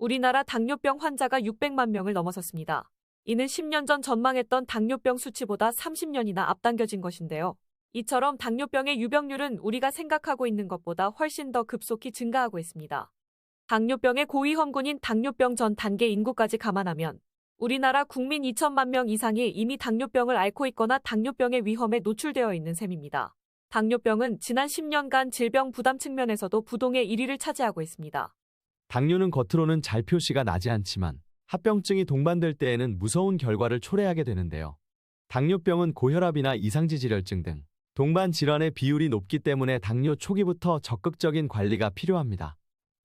우리나라 당뇨병 환자가 600만 명을 넘어섰습니다. 이는 10년 전 전망했던 당뇨병 수치보다 30년이나 앞당겨진 것인데요. 이처럼 당뇨병의 유병률은 우리가 생각하고 있는 것보다 훨씬 더 급속히 증가하고 있습니다. 당뇨병의 고위험군인 당뇨병 전 단계 인구까지 감안하면 우리나라 국민 2천만 명 이상이 이미 당뇨병을 앓고 있거나 당뇨병의 위험에 노출되어 있는 셈입니다. 당뇨병은 지난 10년간 질병 부담 측면에서도 부동의 1위를 차지하고 있습니다. 당뇨는 겉으로는 잘 표시가 나지 않지만 합병증이 동반될 때에는 무서운 결과를 초래하게 되는데요. 당뇨병은 고혈압이나 이상지질혈증 등 동반 질환의 비율이 높기 때문에 당뇨 초기부터 적극적인 관리가 필요합니다.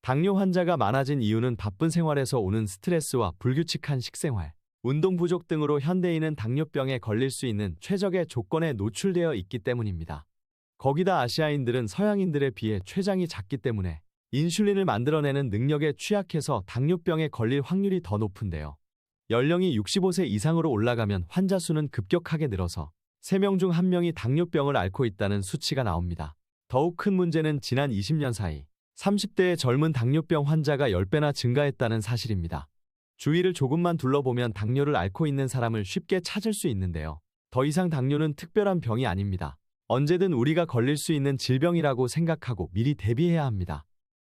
당뇨 환자가 많아진 이유는 바쁜 생활에서 오는 스트레스와 불규칙한 식생활, 운동 부족 등으로 현대인은 당뇨병에 걸릴 수 있는 최적의 조건에 노출되어 있기 때문입니다. 거기다 아시아인들은 서양인들에 비해 췌장이 작기 때문에 인슐린을 만들어내는 능력에 취약해서 당뇨병에 걸릴 확률이 더 높은데요. 연령이 65세 이상으로 올라가면 환자 수는 급격하게 늘어서 3명 중 1명이 당뇨병을 앓고 있다는 수치가 나옵니다. 더욱 큰 문제는 지난 20년 사이 30대의 젊은 당뇨병 환자가 10배나 증가했다는 사실입니다. 주위를 조금만 둘러보면 당뇨를 앓고 있는 사람을 쉽게 찾을 수 있는데요. 더 이상 당뇨는 특별한 병이 아닙니다. 언제든 우리가 걸릴 수 있는 질병이라고 생각하고 미리 대비해야 합니다.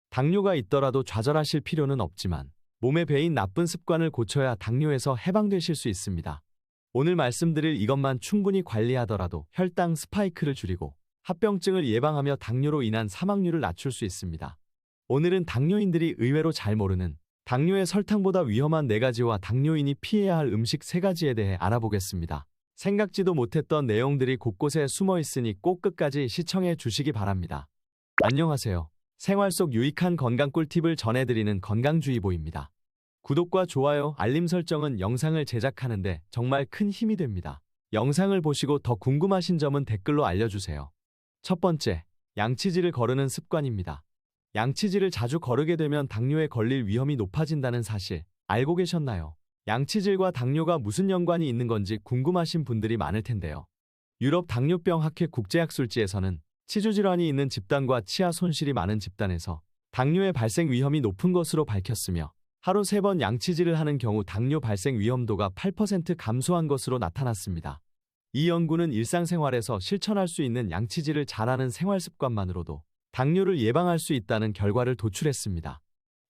당뇨가 있더라도 좌절하실 필요는 없지만 몸에 배인 나쁜 습관을 고쳐야 당뇨에서 해방되실 수 있습니다. 오늘 말씀드릴 이것만 충분히 관리하더라도 혈당 스파이크를 줄이고 합병증을 예방하며 당뇨로 인한 사망률을 낮출 수 있습니다. 오늘은 당뇨인들이 의외로 잘 모르는 당뇨의 설탕보다 위험한 4가지와 당뇨인이 피해야 할 음식 3가지에 대해 알아보겠습니다. 생각지도 못했던 내용들이 곳곳에 숨어 있으니 꼭 끝까지 시청해 주시기 바랍니다. 안녕하세요. 생활 속 유익한 건강 꿀팁을 전해드리는 건강주의보입니다. 구독과 좋아요, 알림 설정은 영상을 제작하는데 정말 큰 힘이 됩니다. 영상을 보시고 더 궁금하신 점은 댓글로 알려주세요. 첫 번째, 양치질을 거르는 습관입니다. 양치질을 자주 거르게 되면 당뇨에 걸릴 위험이 높아진다는 사실 알고 계셨나요? 양치질과 당뇨가 무슨 연관이 있는 건지 궁금하신 분들이 많을 텐데요. 유럽 당뇨병 학회 국제학술지에서는 치주질환이 있는 집단과 치아 손실이 많은 집단에서 당뇨의 발생 위험이 높은 것으로 밝혔으며 하루 3번 양치질을 하는 경우 당뇨 발생 위험도가 8% 감소한 것으로 나타났습니다. 이 연구는 일상생활에서 실천할 수 있는 양치질을 잘하는 생활 습관만으로도 당뇨를 예방할 수 있다는 결과를 도출했습니다.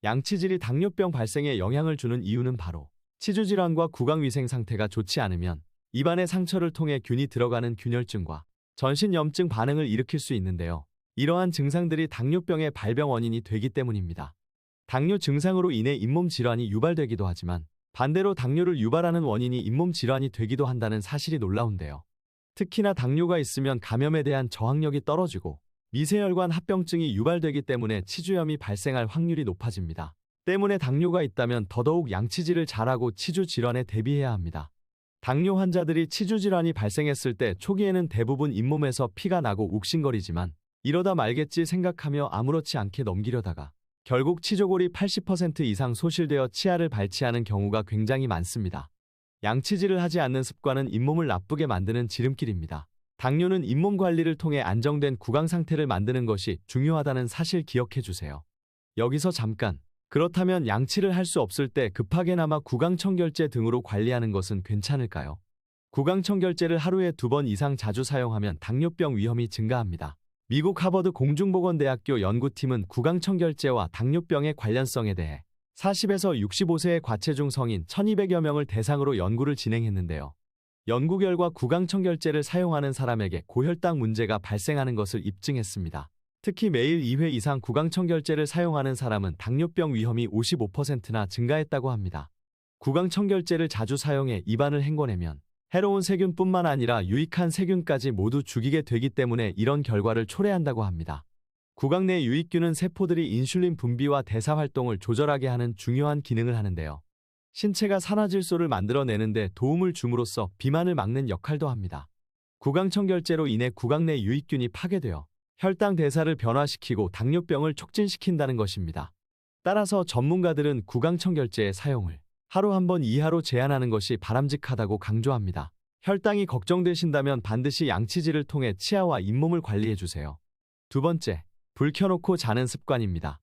양치질이 당뇨병 발생에 영향을 주는 이유는 바로 치주질환과 구강위생 상태가 좋지 않으면 입안의 상처를 통해 균이 들어가는 균열증과 전신염증 반응을 일으킬 수 있는데요. 이러한 증상들이 당뇨병의 발병 원인이 되기 때문입니다. 당뇨 증상으로 인해 잇몸 질환이 유발되기도 하지만 반대로 당뇨를 유발하는 원인이 잇몸 질환이 되기도 한다는 사실이 놀라운데요. 특히나 당뇨가 있으면 감염에 대한 저항력이 떨어지고 미세혈관 합병증이 유발되기 때문에 치주염이 발생할 확률이 높아집니다. 때문에 당뇨가 있다면 더더욱 양치질을 잘하고 치주 질환에 대비해야 합니다. 당뇨 환자들이 치주 질환이 발생했을 때 초기에는 대부분 잇몸에서 피가 나고 욱신거리지만 이러다 말겠지 생각하며 아무렇지 않게 넘기려다가 결국 치조골이 80% 이상 소실되어 치아를 발치하는 경우가 굉장히 많습니다. 양치질을 하지 않는 습관은 잇몸을 나쁘게 만드는 지름길입니다. 당뇨는 잇몸 관리를 통해 안정된 구강 상태를 만드는 것이 중요하다는 사실 기억해 주세요. 여기서 잠깐, 그렇다면 양치를 할 수 없을 때 급하게나마 구강청결제 등으로 관리하는 것은 괜찮을까요? 구강청결제를 하루에 2번 이상 자주 사용하면 당뇨병 위험이 증가합니다. 미국 하버드 공중보건대학교 연구팀은 구강청결제와 당뇨병의 관련성에 대해 40에서 65세의 과체중 성인 1200여 명을 대상으로 연구를 진행했는데요. 연구 결과 구강청결제를 사용하는 사람에게 고혈당 문제가 발생하는 것을 입증했습니다. 특히 매일 2회 이상 구강청결제를 사용하는 사람은 당뇨병 위험이 55%나 증가했다고 합니다. 구강청결제를 자주 사용해 입안을 헹궈내면 해로운 세균뿐만 아니라 유익한 세균까지 모두 죽이게 되기 때문에 이런 결과를 초래한다고 합니다. 구강 내 유익균은 세포들이 인슐린 분비와 대사 활동을 조절하게 하는 중요한 기능을 하는데요. 신체가 산화질소를 만들어내는데 도움을 줌으로써 비만을 막는 역할도 합니다. 구강청결제로 인해 구강 내 유익균이 파괴되어 혈당 대사를 변화시키고 당뇨병을 촉진시킨다는 것입니다. 따라서 전문가들은 구강청결제의 사용을 하루 1번 이하로 제한하는 것이 바람직하다고 강조합니다. 혈당이 걱정되신다면 반드시 양치질을 통해 치아와 잇몸을 관리해주세요. 두 번째, 불 켜놓고 자는 습관입니다.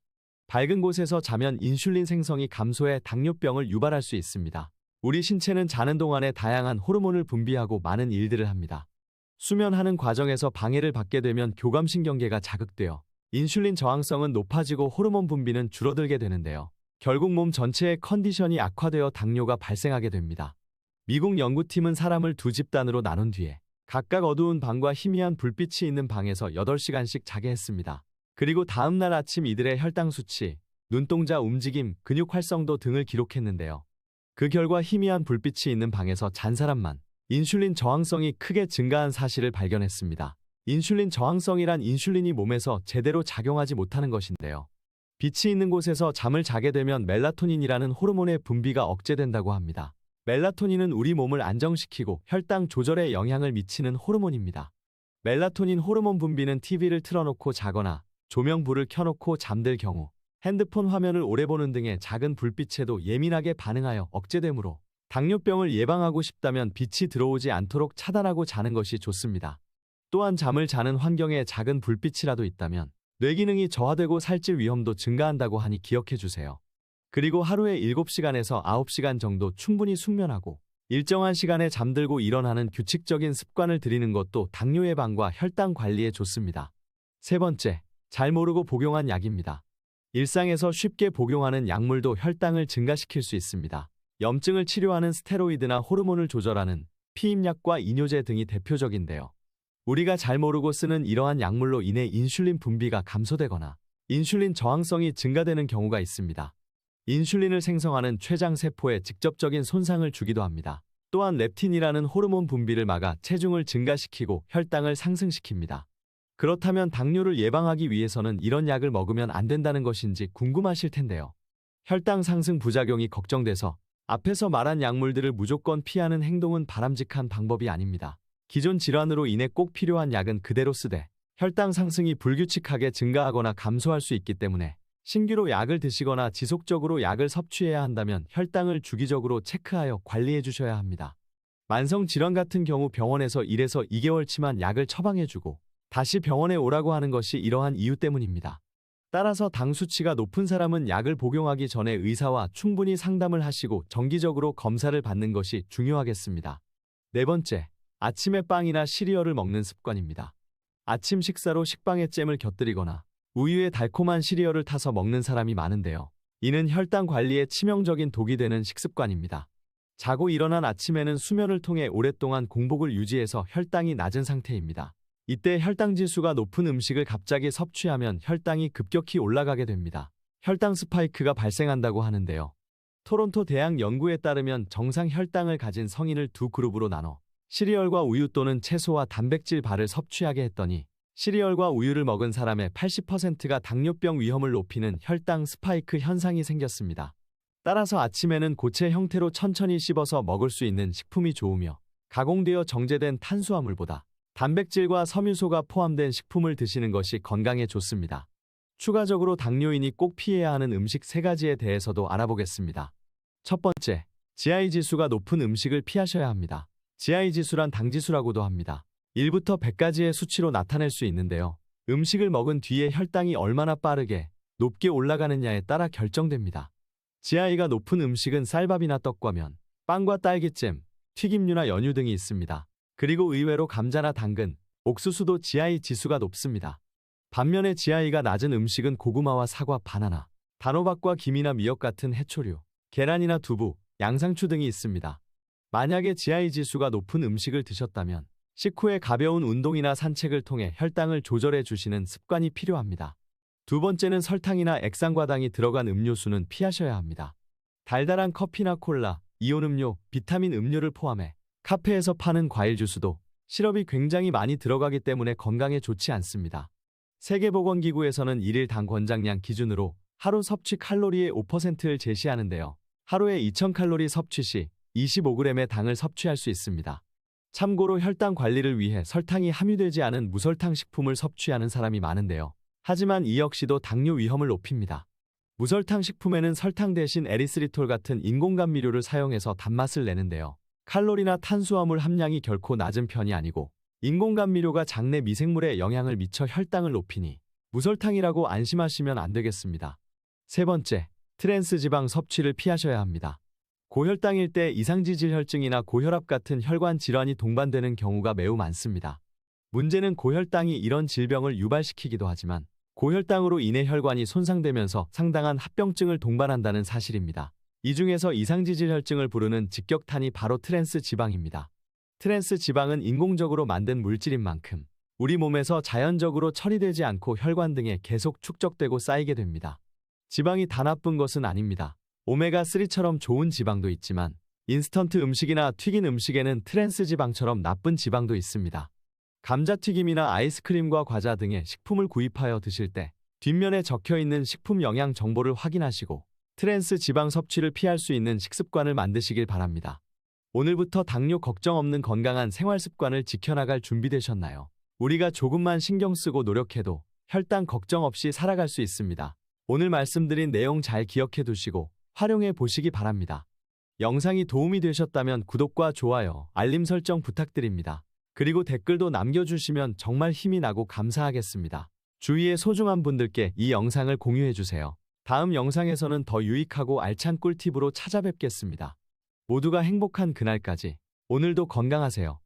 밝은 곳에서 자면 인슐린 생성이 감소해 당뇨병을 유발할 수 있습니다. 우리 신체는 자는 동안에 다양한 호르몬을 분비하고 많은 일들을 합니다. 수면하는 과정에서 방해를 받게 되면 교감신경계가 자극되어 인슐린 저항성은 높아지고 호르몬 분비는 줄어들게 되는데요. 결국 몸 전체의 컨디션이 악화되어 당뇨가 발생하게 됩니다. 미국 연구팀은 사람을 두 집단으로 나눈 뒤에 각각 어두운 방과 희미한 불빛이 있는 방에서 8시간씩 자게 했습니다. 그리고 다음 날 아침 이들의 혈당 수치, 눈동자 움직임, 근육 활성도 등을 기록했는데요. 그 결과 희미한 불빛이 있는 방에서 잔 사람만 인슐린 저항성이 크게 증가한 사실을 발견했습니다. 인슐린 저항성이란 인슐린이 몸에서 제대로 작용하지 못하는 것인데요. 빛이 있는 곳에서 잠을 자게 되면 멜라토닌이라는 호르몬의 분비가 억제된다고 합니다. 멜라토닌은 우리 몸을 안정시키고 혈당 조절에 영향을 미치는 호르몬입니다. 멜라토닌 호르몬 분비는 TV를 틀어놓고 자거나 조명불을 켜놓고 잠들 경우, 핸드폰 화면을 오래 보는 등의 작은 불빛에도 예민하게 반응하여 억제되므로 당뇨병을 예방하고 싶다면 빛이 들어오지 않도록 차단하고 자는 것이 좋습니다. 또한 잠을 자는 환경에 작은 불빛이라도 있다면 뇌기능이 저하되고 살찔 위험도 증가한다고 하니 기억해 주세요. 그리고 하루에 7시간에서 9시간 정도 충분히 숙면하고 일정한 시간에 잠들고 일어나는 규칙적인 습관을 들이는 것도 당뇨 예방과 혈당 관리에 좋습니다. 세 번째, 잘 모르고 복용한 약입니다. 일상에서 쉽게 복용하는 약물도 혈당을 증가시킬 수 있습니다. 염증을 치료하는 스테로이드나 호르몬을 조절하는 피임약과 이뇨제 등이 대표적인데요. 우리가 잘 모르고 쓰는 이러한 약물로 인해 인슐린 분비가 감소되거나 인슐린 저항성이 증가되는 경우가 있습니다. 인슐린을 생성하는 췌장세포에 직접적인 손상을 주기도 합니다. 또한 렙틴이라는 호르몬 분비를 막아 체중을 증가시키고 혈당을 상승시킵니다. 그렇다면 당뇨를 예방하기 위해서는 이런 약을 먹으면 안 된다는 것인지 궁금하실 텐데요. 혈당 상승 부작용이 걱정돼서 앞에서 말한 약물들을 무조건 피하는 행동은 바람직한 방법이 아닙니다. 기존 질환으로 인해 꼭 필요한 약은 그대로 쓰되 혈당 상승이 불규칙하게 증가하거나 감소할 수 있기 때문에 신규로 약을 드시거나 지속적으로 약을 섭취해야 한다면 혈당을 주기적으로 체크하여 관리해 주셔야 합니다. 만성 질환 같은 경우 병원에서 1에서 2개월치만 약을 처방해주고 다시 병원에 오라고 하는 것이 이러한 이유 때문입니다. 따라서 당 수치가 높은 사람은 약을 복용하기 전에 의사와 충분히 상담을 하시고 정기적으로 검사를 받는 것이 중요하겠습니다. 네 번째, 아침에 빵이나 시리얼을 먹는 습관입니다. 아침 식사로 식빵에 잼을 곁들이거나 우유에 달콤한 시리얼을 타서 먹는 사람이 많은데요. 이는 혈당 관리에 치명적인 독이 되는 식습관입니다. 자고 일어난 아침에는 수면을 통해 오랫동안 공복을 유지해서 혈당이 낮은 상태입니다. 이때 혈당 지수가 높은 음식을 갑자기 섭취하면 혈당이 급격히 올라가게 됩니다. 혈당 스파이크가 발생한다고 하는데요. 토론토 대학 연구에 따르면 정상 혈당을 가진 성인을 두 그룹으로 나눠 시리얼과 우유 또는 채소와 단백질 바를 섭취하게 했더니 시리얼과 우유를 먹은 사람의 80%가 당뇨병 위험을 높이는 혈당 스파이크 현상이 생겼습니다. 따라서 아침에는 고체 형태로 천천히 씹어서 먹을 수 있는 식품이 좋으며 가공되어 정제된 탄수화물보다 단백질과 섬유소가 포함된 식품을 드시는 것이 건강에 좋습니다. 추가적으로 당뇨인이 꼭 피해야 하는 음식 3가지에 대해서도 알아보겠습니다. 첫 번째, GI 지수가 높은 음식을 피하셔야 합니다. GI 지수란 당지수라고도 합니다. 1부터 100까지의 수치로 나타낼 수 있는데요. 음식을 먹은 뒤에 혈당이 얼마나 빠르게 높게 올라가느냐에 따라 결정됩니다. GI가 높은 음식은 쌀밥이나 떡과 면, 빵과 딸기잼, 튀김류나 연유 등이 있습니다. 그리고 의외로 감자나 당근, 옥수수도 GI 지수가 높습니다. 반면에 GI가 낮은 음식은 고구마와 사과, 바나나, 단호박과 김이나 미역 같은 해초류, 계란이나 두부, 양상추 등이 있습니다. 만약에 GI 지수가 높은 음식을 드셨다면 식후에 가벼운 운동이나 산책을 통해 혈당을 조절해 주시는 습관이 필요합니다. 두 번째는 설탕이나 액상과당이 들어간 음료수는 피하셔야 합니다. 달달한 커피나 콜라, 이온 음료, 비타민 음료를 포함해 카페에서 파는 과일 주스도 시럽이 굉장히 많이 들어가기 때문에 건강에 좋지 않습니다. 세계보건기구에서는 1일 당 권장량 기준으로 하루 섭취 칼로리의 5%를 제시하는데요. 하루에 2000칼로리 섭취 시 25g의 당을 섭취할 수 있습니다. 참고로 혈당 관리를 위해 설탕이 함유되지 않은 무설탕 식품을 섭취하는 사람이 많은데요. 하지만 이 역시도 당뇨 위험을 높입니다. 무설탕 식품에는 설탕 대신 에리스리톨 같은 인공감미료를 사용해서 단맛을 내는데요. 칼로리나 탄수화물 함량이 결코 낮은 편이 아니고 인공감미료가 장내 미생물에 영향을 미쳐 혈당을 높이니 무설탕이라고 안심하시면 안 되겠습니다. 세 번째, 트랜스 지방 섭취를 피하셔야 합니다. 고혈당일 때 이상지질혈증이나 고혈압 같은 혈관 질환이 동반되는 경우가 매우 많습니다. 문제는 고혈당이 이런 질병을 유발시키기도 하지만 고혈당으로 인해 혈관이 손상되면서 상당한 합병증을 동반한다는 사실입니다. 이 중에서 이상지질혈증을 부르는 직격탄이 바로 트랜스 지방입니다. 트랜스 지방은 인공적으로 만든 물질인 만큼 우리 몸에서 자연적으로 처리되지 않고 혈관 등에 계속 축적되고 쌓이게 됩니다. 지방이 다 나쁜 것은 아닙니다. 오메가3처럼 좋은 지방도 있지만 인스턴트 음식이나 튀긴 음식에는 트랜스 지방처럼 나쁜 지방도 있습니다. 감자튀김이나 아이스크림과 과자 등의 식품을 구입하여 드실 때 뒷면에 적혀있는 식품 영양 정보를 확인하시고 트랜스 지방 섭취를 피할 수 있는 식습관을 만드시길 바랍니다. 오늘부터 당뇨 걱정 없는 건강한 생활 습관을 지켜나갈 준비되셨나요? 우리가 조금만 신경 쓰고 노력해도 혈당 걱정 없이 살아갈 수 있습니다. 오늘 말씀드린 내용 잘 기억해 두시고 활용해 보시기 바랍니다. 영상이 도움이 되셨다면 구독과 좋아요, 알림 설정 부탁드립니다. 그리고 댓글도 남겨주시면 정말 힘이 나고 감사하겠습니다. 주위의 소중한 분들께 이 영상을 공유해 주세요. 다음 영상에서는 더 유익하고 알찬 꿀팁으로 찾아뵙겠습니다. 모두가 행복한 그날까지 오늘도 건강하세요.